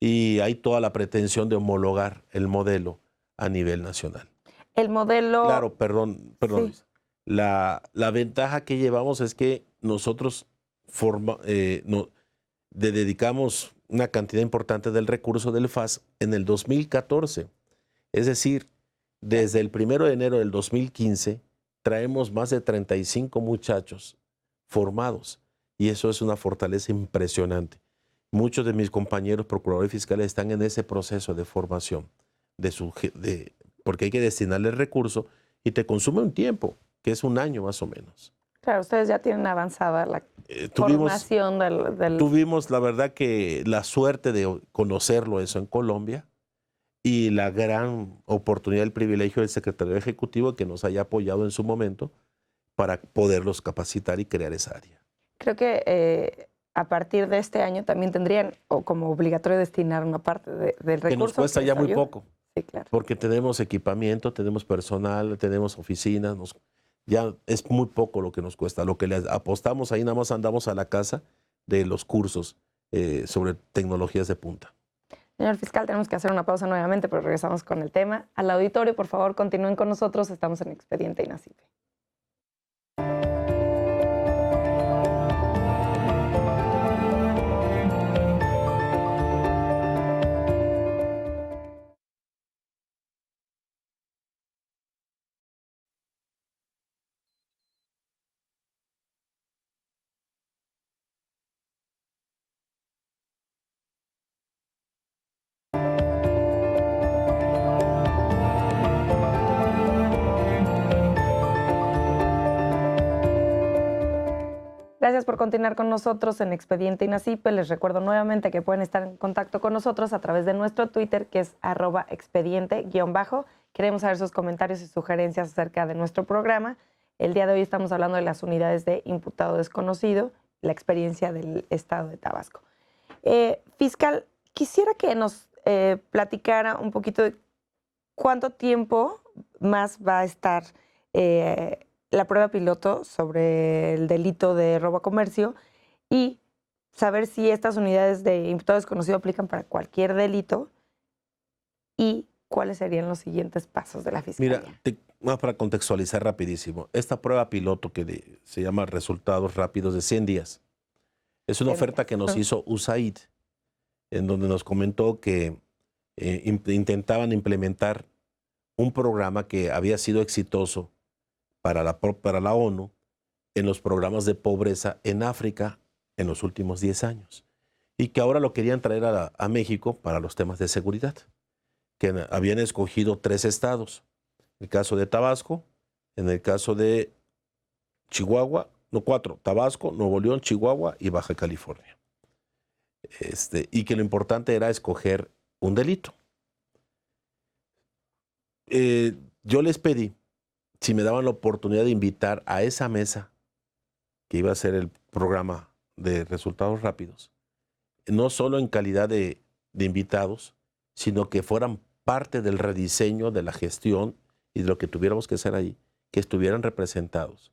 Y hay toda la pretensión de homologar el modelo a nivel nacional. El modelo... Claro, perdón, Sí. Luis. La ventaja que llevamos es que nosotros dedicamos una cantidad importante del recurso del FAS en el 2014. Es decir, desde el 1 de enero del 2015 traemos más de 35 muchachos formados y eso es una fortaleza impresionante. Muchos de mis compañeros procuradores fiscales están en ese proceso de formación, porque hay que destinarle el recurso y te consume un tiempo, que es un año más o menos. Claro, ustedes ya tienen avanzada la formación del... Tuvimos, la verdad, que la suerte de conocerlo eso en Colombia y la gran oportunidad, el privilegio del secretario ejecutivo que nos haya apoyado en su momento para poderlos capacitar y crear esa área. Creo que a partir de este año también tendrían como obligatorio destinar una parte del recurso. Que nos cuesta ya muy poco. Sí, claro. Porque tenemos equipamiento, tenemos personal, tenemos oficinas, ya es muy poco lo que nos cuesta. Lo que le apostamos ahí, nada más andamos a la casa de los cursos sobre tecnologías de punta. Señor fiscal, tenemos que hacer una pausa nuevamente, pero regresamos con el tema. Al auditorio, por favor, continúen con nosotros. Estamos en Expediente INACIPE. Gracias por continuar con nosotros en Expediente INACIPE. Les recuerdo nuevamente que pueden estar en contacto con nosotros a través de nuestro Twitter, que es @expediente_. Queremos saber sus comentarios y sugerencias acerca de nuestro programa. El día de hoy estamos hablando de las unidades de imputado desconocido, la experiencia del estado de Tabasco. Fiscal, quisiera que nos platicara un poquito de cuánto tiempo más va a estar la prueba piloto sobre el delito de robo a comercio y saber si estas unidades de imputado desconocido aplican para cualquier delito y cuáles serían los siguientes pasos de la Fiscalía. Mira, para contextualizar rapidísimo, esta prueba piloto que se llama Resultados Rápidos de 100 días, es una oferta que nos hizo USAID, en donde nos comentó que intentaban implementar un programa que había sido exitoso para la ONU en los programas de pobreza en África en los últimos 10 años y que ahora lo querían traer a México para los temas de seguridad, que habían escogido 3 estados, en el caso de Tabasco, en el caso de Chihuahua, 4, Tabasco, Nuevo León, Chihuahua y Baja California. Y que lo importante era escoger un delito. Yo les pedí si me daban la oportunidad de invitar a esa mesa que iba a ser el programa de resultados rápidos, no solo en calidad de invitados, sino que fueran parte del rediseño de la gestión y de lo que tuviéramos que hacer ahí, que estuvieran representados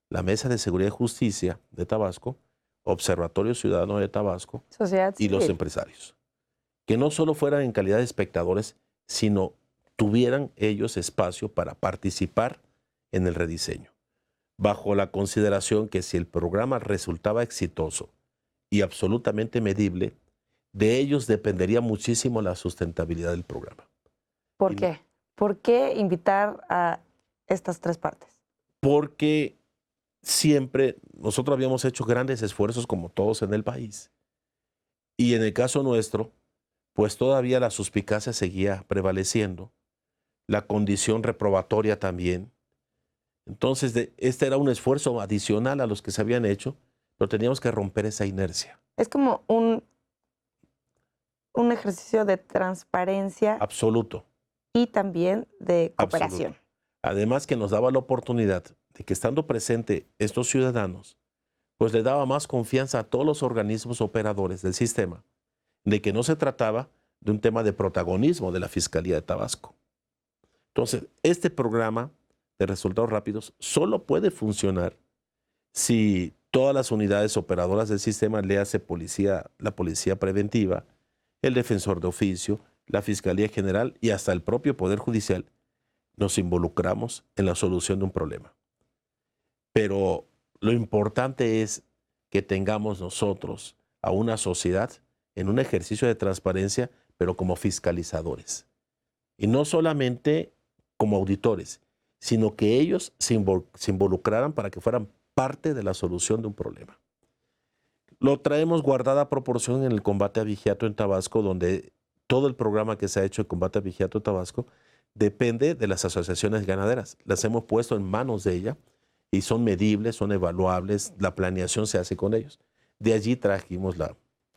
la Mesa de Seguridad y Justicia de Tabasco, Observatorio Ciudadano de Tabasco y los empresarios. Que no solo fueran en calidad de espectadores, sino tuvieran ellos espacio para participar en el rediseño, bajo la consideración que si el programa resultaba exitoso y absolutamente medible, de ellos dependería muchísimo la sustentabilidad del programa. ¿Por qué? ¿Por qué invitar a estas 3 partes? Porque siempre nosotros habíamos hecho grandes esfuerzos como todos en el país. Y en el caso nuestro, pues todavía la suspicacia seguía prevaleciendo, la condición reprobatoria también. Entonces, este era un esfuerzo adicional a los que se habían hecho, pero teníamos que romper esa inercia. Es como un ejercicio de transparencia. Absoluto. Y también de cooperación. Absoluto. Además que nos daba la oportunidad de que estando presente estos ciudadanos, pues le daba más confianza a todos los organismos operadores del sistema, de que no se trataba de un tema de protagonismo de la Fiscalía de Tabasco. Entonces, este programa de resultados rápidos solo puede funcionar si todas las unidades operadoras del sistema, le hace policía, la policía preventiva, el defensor de oficio, la Fiscalía General y hasta el propio Poder Judicial, nos involucramos en la solución de un problema. Pero lo importante es que tengamos nosotros a una sociedad en un ejercicio de transparencia, pero como fiscalizadores. Y no solamente como auditores, sino que ellos se involucraran para que fueran parte de la solución de un problema. Lo traemos guardada proporción en el combate a Vigiato en Tabasco, donde todo el programa que se ha hecho de combate a Vigiato en Tabasco depende de las asociaciones ganaderas. Las hemos puesto en manos de ella y son medibles, son evaluables, la planeación se hace con ellos. De allí trajimos la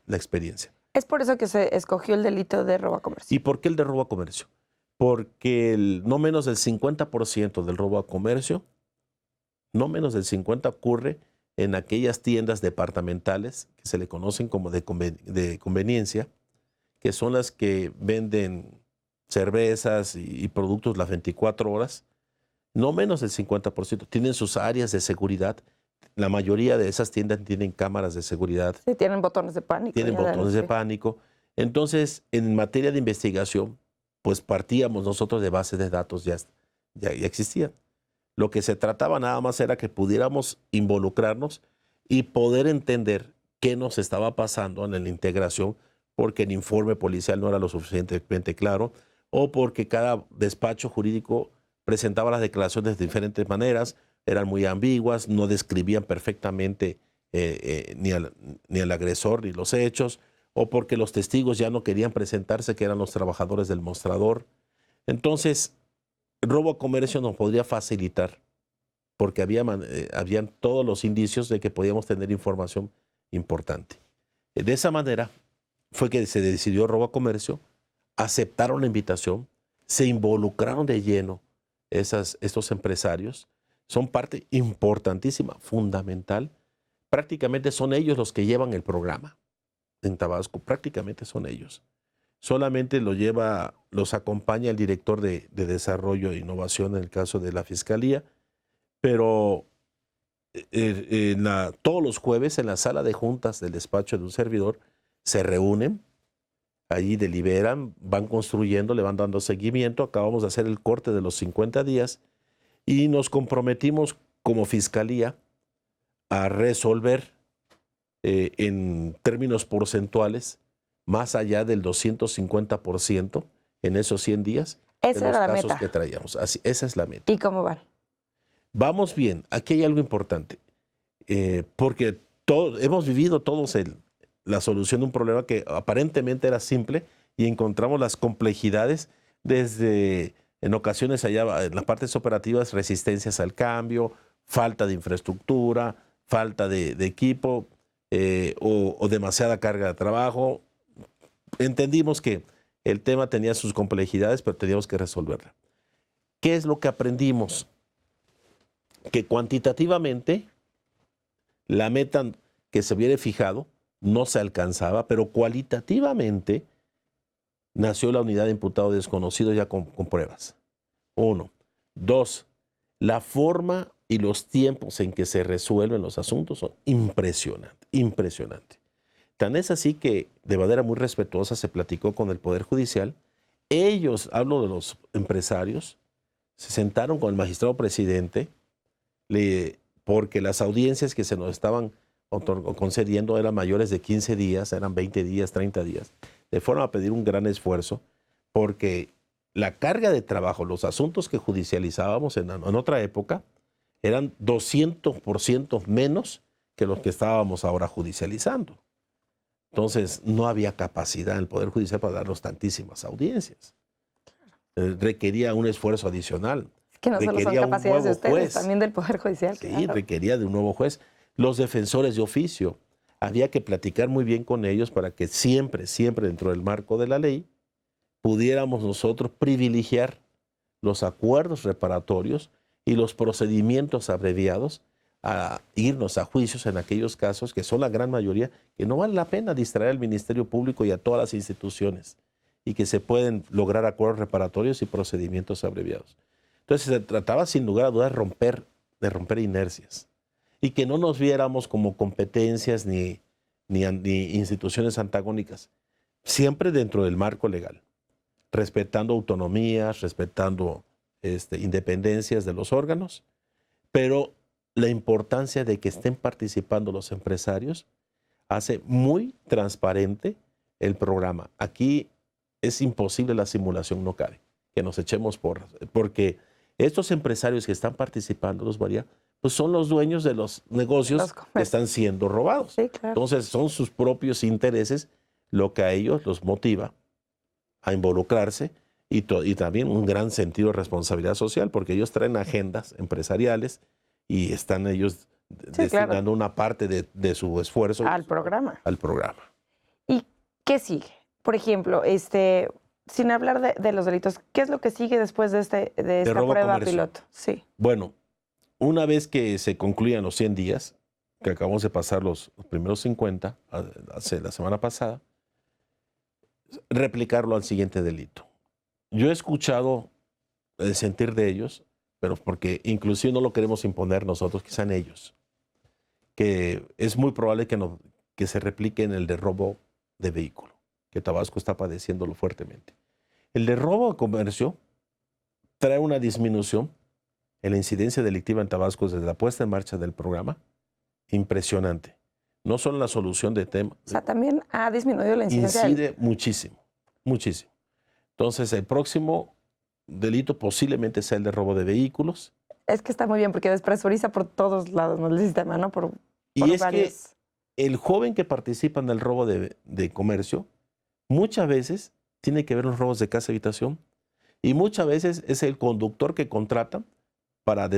experiencia. Es por eso que se escogió el delito de robo a comercio. ¿Y por qué el de robo a comercio? Porque no menos del 50% del robo a comercio, no menos del 50% ocurre en aquellas tiendas departamentales que se le conocen como de conveniencia, que son las que venden cervezas y productos las 24 horas. No menos del 50%. Tienen sus áreas de seguridad. La mayoría de esas tiendas tienen cámaras de seguridad. Sí, tienen botones de pánico. Tienen botones de pánico. Entonces, en materia de investigación, pues partíamos nosotros de bases de datos, ya existían. Lo que se trataba nada más era que pudiéramos involucrarnos y poder entender qué nos estaba pasando en la integración, porque el informe policial no era lo suficientemente claro, o porque cada despacho jurídico presentaba las declaraciones de diferentes maneras, eran muy ambiguas, no describían perfectamente ni al agresor ni los hechos, o porque los testigos ya no querían presentarse, que eran los trabajadores del mostrador. Entonces, el robo a comercio nos podría facilitar, porque habían todos los indicios de que podíamos tener información importante. De esa manera fue que se decidió robo a comercio, aceptaron la invitación, se involucraron de lleno estos empresarios, son parte importantísima, fundamental. Prácticamente son ellos los que llevan el programa en Tabasco, prácticamente son ellos. Solamente los acompaña el director de Desarrollo e Innovación en el caso de la Fiscalía, pero todos los jueves en la sala de juntas del despacho de un servidor se reúnen, allí deliberan, van construyendo, le van dando seguimiento. Acabamos de hacer el corte de los 50 días y nos comprometimos como Fiscalía a resolver en términos porcentuales más allá del 250% en esos 100 días de los casos que traíamos. Así, esa es la meta. ¿Y cómo van? Vamos bien. Aquí hay algo importante, porque hemos vivido todos la solución de un problema que aparentemente era simple y encontramos las complejidades desde, en ocasiones allá en las partes operativas, resistencias al cambio, falta de infraestructura, falta de equipo o demasiada carga de trabajo. Entendimos que el tema tenía sus complejidades, pero teníamos que resolverla. ¿Qué es lo que aprendimos? Que cuantitativamente la meta que se hubiera fijado no se alcanzaba, pero cualitativamente nació la unidad de imputado desconocido ya con pruebas. 1. 2. La forma y los tiempos en que se resuelven los asuntos son impresionantes. Tan es así que de manera muy respetuosa se platicó con el Poder Judicial. Ellos, hablo de los empresarios, se sentaron con el magistrado presidente porque las audiencias que se nos estaban concediendo eran mayores de 15 días, eran 20 días, 30 días, de forma a pedir un gran esfuerzo, porque la carga de trabajo, los asuntos que judicializábamos en otra época, eran 200% menos que los que estábamos ahora judicializando. Entonces, no había capacidad en el Poder Judicial para darnos tantísimas audiencias. Requería un esfuerzo adicional. Es que no solo son capacidades de ustedes, también del Poder Judicial. Sí, claro. Requería de un nuevo juez. Los defensores de oficio, había que platicar muy bien con ellos para que siempre dentro del marco de la ley, pudiéramos nosotros privilegiar los acuerdos reparatorios y los procedimientos abreviados a irnos a juicios en aquellos casos, que son la gran mayoría, que no vale la pena distraer al Ministerio Público y a todas las instituciones. y que se pueden lograr acuerdos reparatorios y procedimientos abreviados. Entonces se trataba sin lugar a dudas de romper inercias y que no nos viéramos como competencias ni instituciones antagónicas, siempre dentro del marco legal, respetando autonomías, respetando independencias de los órganos, pero la importancia de que estén participando los empresarios hace muy transparente el programa. Aquí es imposible la simulación, no cabe, que nos echemos porras, porque estos empresarios que están participando, Luz María, pues son los dueños de los negocios que están siendo robados. Sí, claro. Entonces son sus propios intereses lo que a ellos los motiva a involucrarse y también un gran sentido de responsabilidad social, porque ellos traen agendas empresariales y están ellos destinando una parte de su esfuerzo al programa. Al programa. ¿Y qué sigue? Por ejemplo, sin hablar de los delitos, ¿qué es lo que sigue después de esta prueba piloto? Sí. Bueno, una vez que se concluyan los 100 días, que acabamos de pasar los primeros 50, hace la semana pasada, replicarlo al siguiente delito. Yo he escuchado el sentir de ellos, pero porque inclusive no lo queremos imponer nosotros, quizá en ellos, que es muy probable que se replique en el de robo de vehículo, que Tabasco está padeciéndolo fuertemente. El de robo de comercio trae una disminución en la incidencia delictiva en Tabasco desde la puesta en marcha del programa, impresionante. No solo la solución de temas. O sea, también ha disminuido la incidencia. Incide muchísimo, muchísimo. Entonces, el próximo delito posiblemente sea el de robo de vehículos. Es que está muy bien porque despresuriza por todos lados, ¿no? El sistema, ¿no? Y es que el joven que participa en el robo de comercio muchas veces tiene que ver los robos de casa y habitación y muchas veces es el conductor que contrata para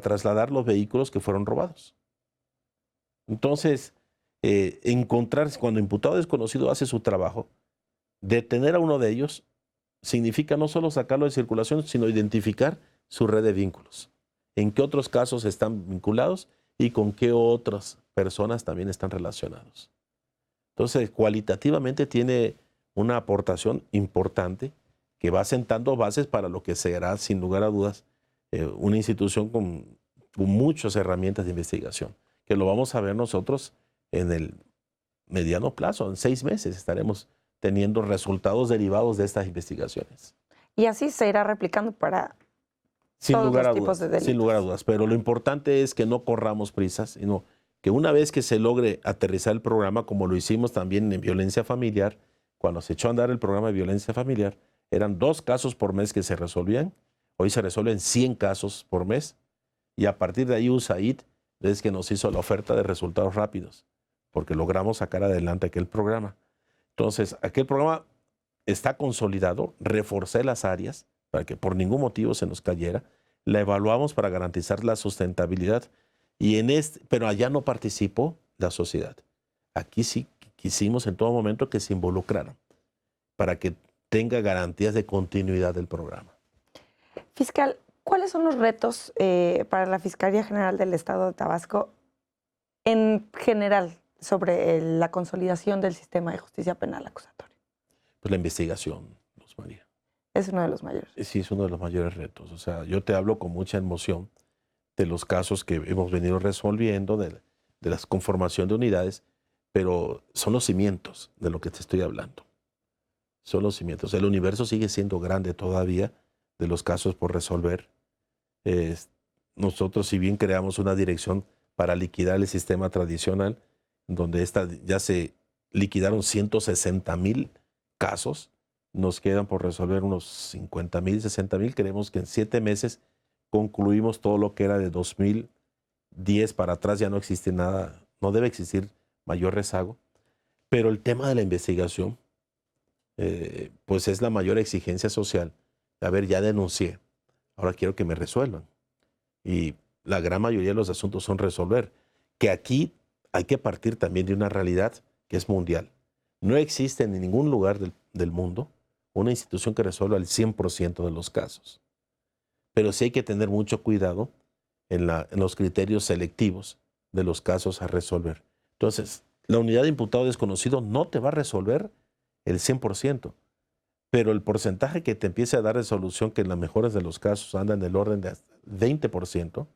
trasladar los vehículos que fueron robados. Entonces, encontrarse cuando imputado desconocido hace su trabajo, detener a uno de ellos significa no solo sacarlo de circulación, sino identificar su red de vínculos. En qué otros casos están vinculados y con qué otras personas también están relacionados. Entonces, cualitativamente tiene una aportación importante que va sentando bases para lo que será, sin lugar a dudas, una institución con muchas herramientas de investigación, que lo vamos a ver nosotros en el mediano plazo, en 6 meses estaremos teniendo resultados derivados de estas investigaciones. Y así se irá replicando para todos los tipos de delitos. Sin lugar a dudas, pero lo importante es que no corramos prisas, sino que una vez que se logre aterrizar el programa, como lo hicimos también en violencia familiar, cuando se echó a andar el programa de violencia familiar, eran 2 casos por mes que se resolvían, hoy se resuelven 100 casos por mes, y a partir de ahí USAID es que nos hizo la oferta de resultados rápidos, porque logramos sacar adelante aquel programa. Entonces, aquel programa está consolidado, reforcé las áreas para que por ningún motivo se nos cayera, la evaluamos para garantizar la sustentabilidad, pero allá no participó la sociedad. Aquí sí quisimos en todo momento que se involucraran para que tenga garantías de continuidad del programa. Fiscal, ¿cuáles son los retos para la Fiscalía General del Estado de Tabasco en general sobre la consolidación del sistema de justicia penal acusatoria? Pues la investigación, Luz María. Es uno de los mayores. Sí, es uno de los mayores retos. O sea, yo te hablo con mucha emoción de los casos que hemos venido resolviendo, de la conformación de unidades, pero son los cimientos de lo que te estoy hablando. Son los cimientos. El universo sigue siendo grande todavía de los casos por resolver. Nosotros, si bien creamos una dirección para liquidar el sistema tradicional, donde ya se liquidaron 160,000 casos, nos quedan por resolver unos 50,000, 60,000. Creemos que en 7 meses concluimos todo lo que era de 2010 para atrás, ya no existe nada, no debe existir mayor rezago. Pero el tema de la investigación, pues es la mayor exigencia social. A ver, ya denuncié, ahora quiero que me resuelvan. Y la gran mayoría de los asuntos son resolver. Que aquí hay que partir también de una realidad que es mundial. No existe en ningún lugar del mundo una institución que resuelva el 100% de los casos. Pero sí hay que tener mucho cuidado en los criterios selectivos de los casos a resolver. Entonces, la unidad de imputado desconocido no te va a resolver el 100%. pero el porcentaje que te empiece a dar resolución, que en los mejores de los casos anda en el orden de 20%,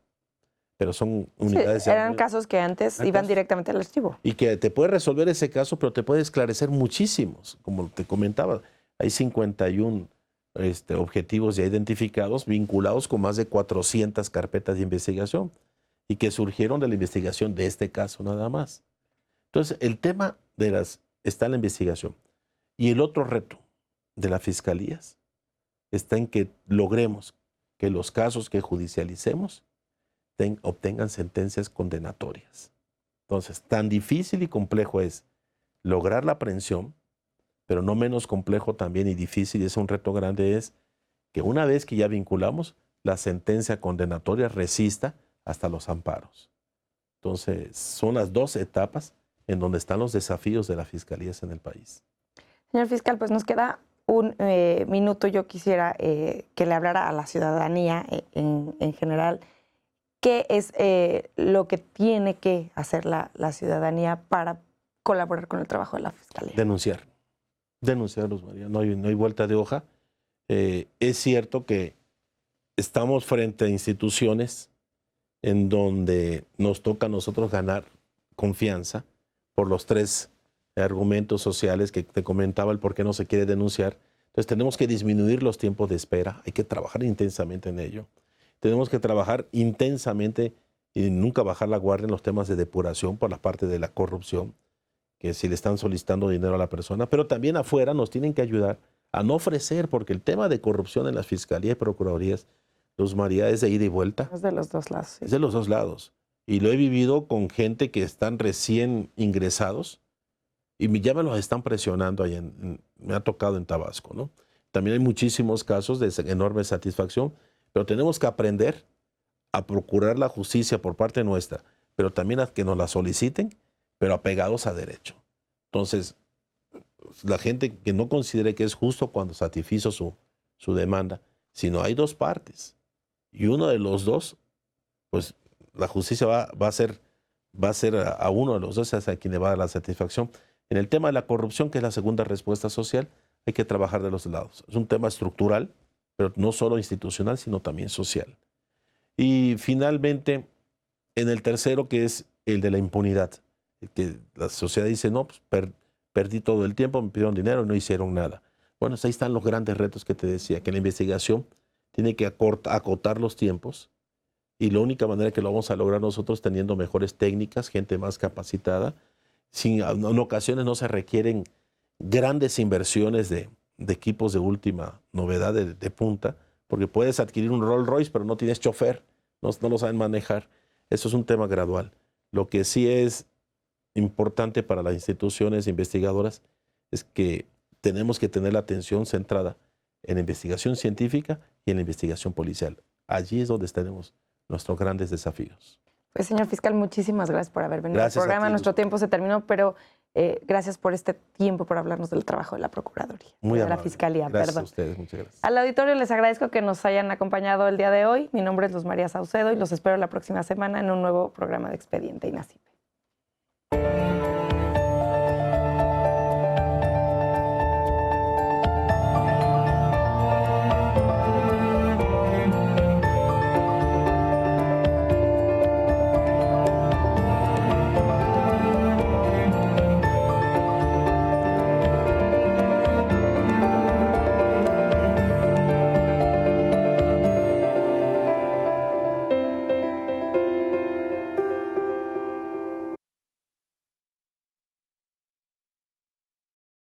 pero son unidades... Sí, eran casos que antes iban directamente al archivo. Y que te puede resolver ese caso, pero te puede esclarecer muchísimos. Como te comentaba, hay 51 objetivos ya identificados, vinculados con más de 400 carpetas de investigación y que surgieron de la investigación de este caso nada más. Entonces, el tema está en la investigación. Y el otro reto de las fiscalías está en que logremos que los casos que judicialicemos obtengan sentencias condenatorias. Entonces, tan difícil y complejo es lograr la aprehensión, pero no menos complejo también y difícil, y es un reto grande, es que una vez que ya vinculamos, la sentencia condenatoria resista hasta los amparos. Entonces, son las dos etapas en donde están los desafíos de las fiscalías en el país. Señor fiscal, pues nos queda un minuto. Yo quisiera que le hablara a la ciudadanía en general. ¿Qué es lo que tiene que hacer la ciudadanía para colaborar con el trabajo de la Fiscalía? Denunciar, Luz María. No hay vuelta de hoja. Es cierto que estamos frente a instituciones en donde nos toca a nosotros ganar confianza por los 3 argumentos sociales que te comentaba, el por qué no se quiere denunciar. Entonces tenemos que disminuir los tiempos de espera. Hay que trabajar intensamente en ello. Tenemos que trabajar intensamente y nunca bajar la guardia en los temas de depuración por la parte de la corrupción, que si le están solicitando dinero a la persona, pero también afuera nos tienen que ayudar a no ofrecer, porque el tema de corrupción en las fiscalías y procuradurías, Luz María, es de ida y vuelta. Es de los dos lados. Sí. Es de los dos lados. Y lo he vivido con gente que están recién ingresados y ya me los están presionando ahí me ha tocado en Tabasco, ¿no? También hay muchísimos casos de enorme satisfacción. Pero tenemos que aprender a procurar la justicia por parte nuestra, pero también a que nos la soliciten, pero apegados a derecho. Entonces, la gente que no considere que es justo cuando satisfizo su demanda, sino hay 2 partes. Y uno de los 2, pues la justicia va a ser a uno de los 2 a quien le va a dar la satisfacción. En el tema de la corrupción, que es la segunda respuesta social, hay que trabajar de los lados. Es un tema estructural, pero no solo institucional, sino también social. Y finalmente, en el tercero, que es el de la impunidad, que la sociedad dice, no, pues perdí todo el tiempo, me pidieron dinero y no hicieron nada. Bueno, ahí están los grandes retos que te decía, que la investigación tiene que acotar los tiempos y la única manera que lo vamos a lograr nosotros teniendo mejores técnicas, gente más capacitada. En ocasiones no se requieren grandes inversiones de equipos de última novedad, de punta, porque puedes adquirir un Rolls Royce, pero no tienes chofer, no lo saben manejar. Eso es un tema gradual. Lo que sí es importante para las instituciones investigadoras es que tenemos que tener la atención centrada en la investigación científica y en la investigación policial. Allí es donde tenemos nuestros grandes desafíos. Pues, señor fiscal, muchísimas gracias por haber venido al programa. Nuestro tiempo se terminó, pero gracias por este tiempo, por hablarnos del trabajo de la Procuraduría, de la Fiscalía. Gracias a ustedes, muchas gracias. Al auditorio les agradezco que nos hayan acompañado el día de hoy. Mi nombre es Luz María Saucedo y los espero la próxima semana en un nuevo programa de Expediente INACIPE.